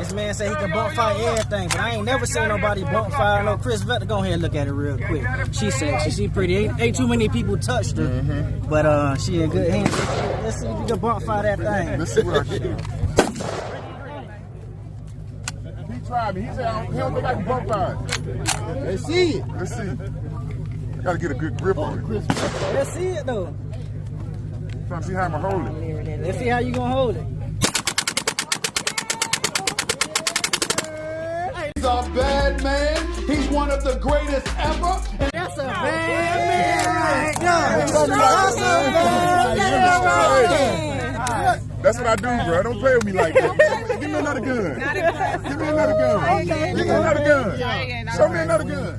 This man said he can bump fire everything, but I ain't never seen nobody bump fire no Kriss Vector. Go ahead and look at it real quick. She sexy, she pretty. Ain't too many people touched her, but she in good hands. Let's see if you can bump fire that thing. Let's see what I can do. He tried me. He said he don't think I can bump fire. Let's see it. Let's see. Gotta get a good grip on it. Let's see it though. Trying to see how I'm gonna hold it. Let's see how you gonna hold it. He's a bad man. He's one of the greatest ever. That's a bad man right there. That's what I do, bro. Don't play with me like that. Give me another gun. Give me another gun. Give me another gun. Show me another gun.